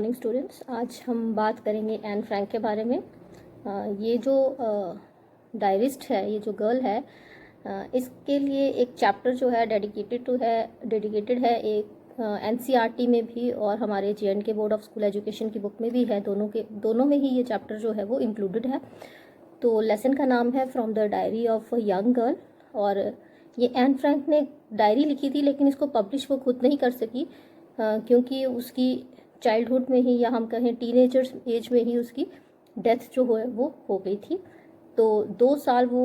Morning students. आज हम बात करेंगे एन फ्रैंक के बारे में। ये जो डायरिस्ट है, ये जो गर्ल है, इसके लिए एक चैप्टर जो है डेडिकेटेड है एक एनसीईआरटी में भी और हमारे J&K board of school education की बुक में भी है। दोनों में ही ये चैप्टर जो है वो इंक्लूडेड है। तो लेसन का नाम है from the diary of a young girl. और ये एन फ्रैंक ने डायरी लिखी थी, लेकिन इसको पब्लिश वो खुद नहीं कर सकी क्योंकि उसकी चाइल्डहुड में ही, या हम कहें टीनेजर्स एज में ही, उसकी डेथ जो है वो हो गई थी। तो 2 साल वो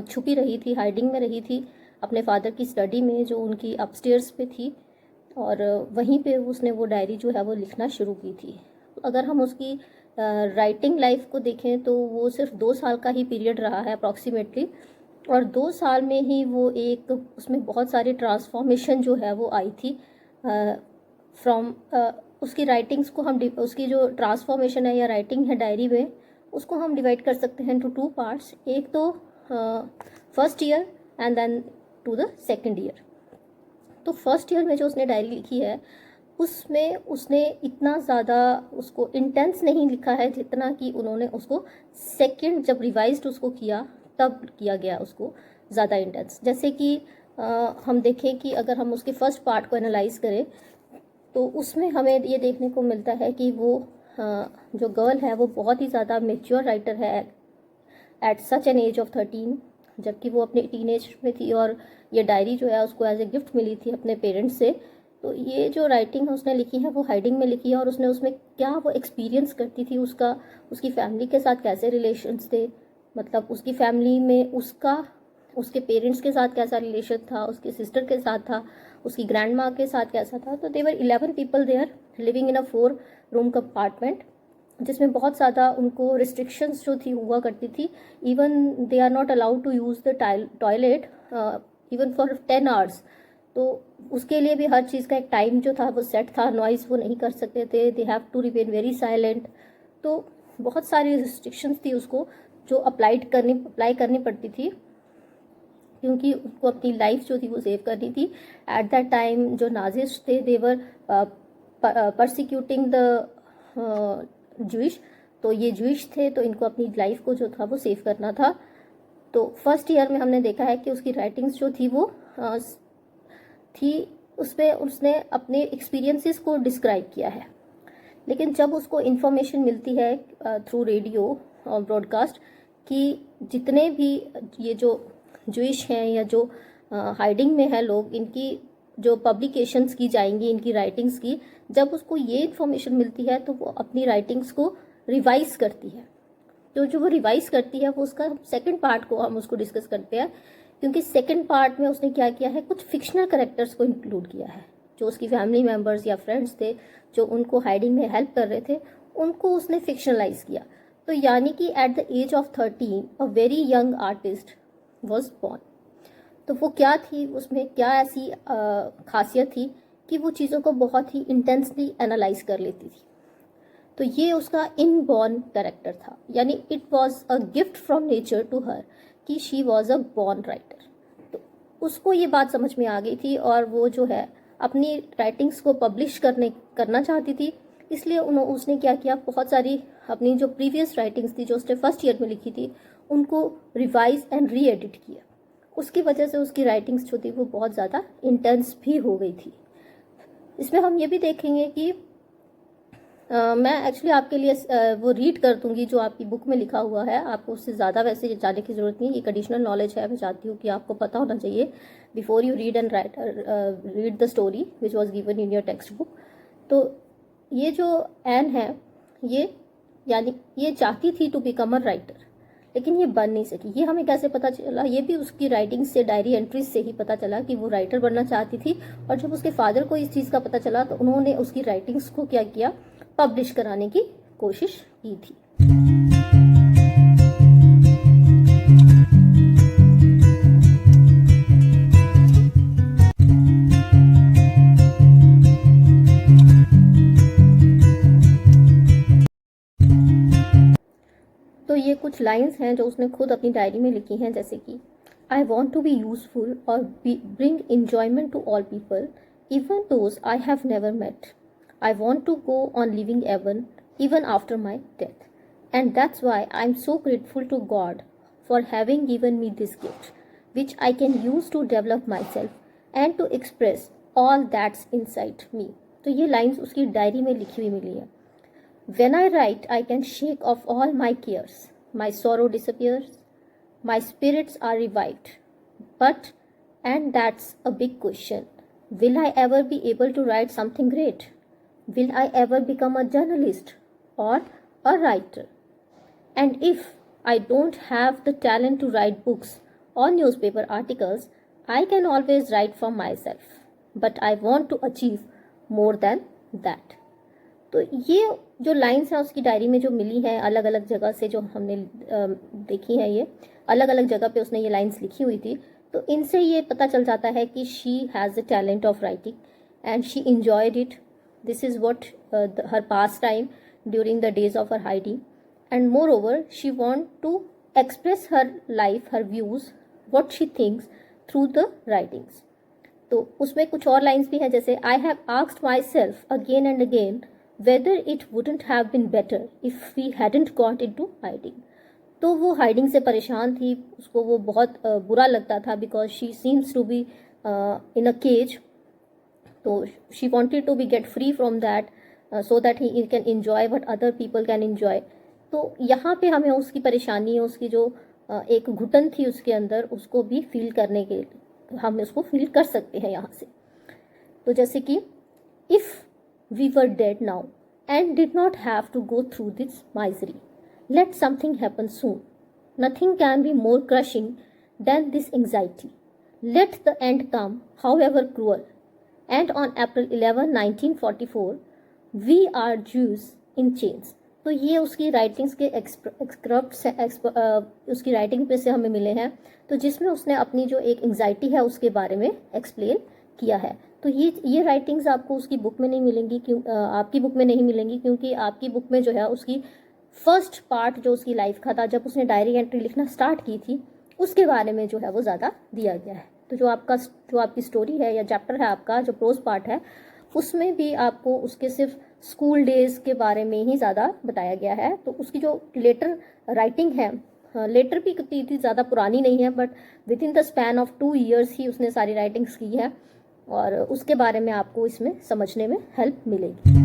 छुपी रही थी, हाइडिंग में रही थी अपने फादर की स्टडी में जो उनकी अपस्टेयर्स पे थी, और वहीं पे उसने वो डायरी जो है वो लिखना शुरू की थी। अगर हम उसकी राइटिंग लाइफ को देखें तो वो सिर्फ 2 साल का ही पीरियड रहा है अप्रॉक्सीमेटली, और 2 साल में ही वो उसमें बहुत सारी ट्रांसफॉर्मेशन जो है वो आई थी फ्रॉम उसकी राइटिंग्स को हम उसकी जो ट्रांसफॉर्मेशन है या राइटिंग है डायरी में, उसको हम डिवाइड कर सकते हैं टू 2 पार्ट्स। एक तो first year and then to the second year. तो फर्स्ट ईयर में जो उसने डायरी लिखी है उसमें उसने इतना ज़्यादा उसको इंटेंस नहीं लिखा है जितना कि उन्होंने उसको सेकेंड जब रिवाइज्ड उसको किया तब किया गया उसको ज़्यादा इंटेंस। जैसे कि हम देखें कि अगर हम उसके फर्स्ट पार्ट को एनालाइज करें तो उसमें हमें ये देखने को मिलता है कि वो जो गर्ल है वो बहुत ही ज़्यादा मेच्योर राइटर है at such an age of 13, जबकि वो अपने टीनेज में थी और ये डायरी जो है उसको एज ए गिफ्ट मिली थी अपने पेरेंट्स से। तो ये जो राइटिंग है उसने लिखी है वो हाइडिंग में लिखी है, और उसने उसमें क्या वो एक्सपीरियंस करती थी, उसकी फैमिली के साथ कैसे रिलेशंस थे, मतलब उसकी फैमिली में उसके पेरेंट्स के साथ कैसा रिलेशन था, उसके सिस्टर के साथ था, उसकी ग्रैंड माँ के साथ कैसा था। तो they were 11 people there living in a 4 room compartment, जिसमें बहुत ज़्यादा उनको रिस्ट्रिक्शंस जो थी हुआ करती थी। Even they are not allowed to use the toilet even for 10 hours. तो उसके लिए भी हर चीज़ का एक टाइम जो था वो सेट था, नॉइज़ वो नहीं कर सकते थे, they have to remain very silent. तो बहुत सारी रिस्ट्रिक्शंस थी उसको जो अप्लाई करनी पड़ती थी, क्योंकि उनको अपनी लाइफ जो थी वो सेव करनी थी। एट दैट टाइम जो नाजिस्ट थे देवर परसिक्यूटिंग द जूइश, तो ये जूइश थे, तो इनको अपनी लाइफ को जो था वो सेव करना था। तो फर्स्ट ईयर में हमने देखा है कि उसकी राइटिंग्स जो थी वो थी, उसमें उसने अपने एक्सपीरियंसेस को डिस्क्राइब किया है। लेकिन जब उसको इन्फॉर्मेशन मिलती है थ्रू रेडियो और ब्रॉडकास्ट कि जितने भी ये जो जूइश हैं या जो हाइडिंग में है लोग, इनकी जो पब्लिकेशंस की जाएंगी इनकी राइटिंग्स की, जब उसको ये इन्फॉर्मेशन मिलती है तो वो अपनी राइटिंग्स को रिवाइज करती है। तो जो वो रिवाइज करती है वो उसका सेकंड पार्ट को हम उसको डिस्कस करते हैं, क्योंकि सेकंड पार्ट में उसने क्या किया है, कुछ फिक्शनल कैरेक्टर्स को इंक्लूड किया है। जो उसकी फैमिली मेम्बर्स या फ्रेंड्स थे जो उनको हाइडिंग में हेल्प कर रहे थे, उनको उसने फिक्शनलाइज किया। तो यानी कि at the age of 13 a very young artist was born. तो वो क्या थी, उसमें क्या ऐसी खासियत थी कि वो चीज़ों को बहुत ही इंटेंसली एनालाइज कर लेती थी। तो ये उसका इनबॉर्न कैरेक्टर था, यानी it was a gift from nature to her कि she was a born writer. तो उसको ये बात समझ में आ गई थी और वो जो है अपनी राइटिंग्स को पब्लिश करना चाहती थी। इसलिए उसने क्या किया, बहुत सारी अपनी जो प्रीवियस राइटिंग्स थी जो उसने फर्स्ट ईयर में लिखी थी उनको रिवाइज एंड री एडिट किया। उसकी वजह से उसकी राइटिंग्स जो थी वो बहुत ज़्यादा इंटेंस भी हो गई थी। इसमें हम ये भी देखेंगे कि मैं एक्चुअली आपके लिए वो रीड कर दूंगी जो आपकी बुक में लिखा हुआ है। आपको उससे ज़्यादा वैसे जाने की ज़रूरत नहीं, एक एडिशनल नॉलेज है, मैं चाहती हूँ कि आपको पता होना चाहिए before you read and read the story which was given in your text book. तो ये जो एन है, ये चाहती थी टू बिकम अ राइटर, लेकिन ये बन नहीं सकी। ये हमें कैसे पता चला, ये भी उसकी राइटिंग से, डायरी एंट्रीज से ही पता चला कि वो राइटर बनना चाहती थी। और जब उसके फादर को इस चीज़ का पता चला तो उन्होंने उसकी राइटिंग्स को क्या किया, पब्लिश कराने की कोशिश की थी। तो ये कुछ लाइंस हैं जो उसने खुद अपनी डायरी में लिखी हैं, जैसे कि I want to be useful और bring enjoyment to all people, even those I have never met. I want to go on living even after my death. And that's why I'm so grateful to God for having given me this gift, which I can use to develop myself and to express all that's inside me. तो ये lines उसकी diary में लिखी हुई मिली है. When I write, I can shake off all my cares. My sorrow disappears. My spirits are revived. But, and that's a big question, will I ever be able to write something great? Will I ever become a journalist or a writer? And if I don't have the talent to write books or newspaper articles, I can always write for myself. But I want to achieve more than that. तो ये जो lines हैं उसकी diary में जो मिली हैं अलग अलग जगह से, जो हमने देखी हैं, ये अलग अलग जगह पे उसने ये लाइन्स लिखी हुई थी. तो इनसे ये पता चल जाता है कि she has the talent of writing and she enjoyed it. This is what her pastime during the days of her hiding. And moreover she want to express her life, her views, what she thinks through the writings. तो उसमें कुछ और lines भी हैं, जैसे I have asked myself again and again whether it wouldn't have been better if we hadn't got into hiding. तो वो hiding से परेशान थी, उसको वो बहुत बुरा लगता था because she seems to be in a cage. तो she wanted to be get free from that so that he can enjoy what other people can enjoy. तो यहाँ पे हमें उसकी परेशानी, उसकी जो एक घुटन थी उसके अंदर, उसको भी फील करने के हम उसको फील कर सकते हैं यहाँ से. तो जैसे कि if we were dead now and did not have to go through this misery, let something happen soon. Nothing can be more crushing than this anxiety. Let the end come, however cruel. And on April 11, 1944, we are Jews in chains. तो ये उसकी writings के एक्सक्रप्ट्स उसकी writing पे से हमें मिले हैं, तो जिसमें उसने अपनी जो एक एंग्जाइटी है उसके बारे में एक्सप्लेन किया है. तो ये राइटिंग्स आपको उसकी बुक में नहीं मिलेंगी, आपकी बुक में नहीं मिलेंगी, क्योंकि आपकी बुक में जो है उसकी फर्स्ट पार्ट जो उसकी लाइफ का था, जब उसने डायरी एंट्री लिखना स्टार्ट की थी, उसके बारे में जो है वो ज़्यादा दिया गया है. तो जो आपकी स्टोरी है या चैप्टर है आपका, जो प्रोज पार्ट है, उसमें भी आपको उसके सिर्फ स्कूल डेज के बारे में ही ज़्यादा बताया गया है. तो उसकी जो लेटर राइटिंग है, लेटर भी इतनी ज़्यादा पुरानी नहीं है, but with in the span of 2 years ही उसने सारी राइटिंग्स की है, और उसके बारे में आपको इसमें समझने में हेल्प मिलेगी.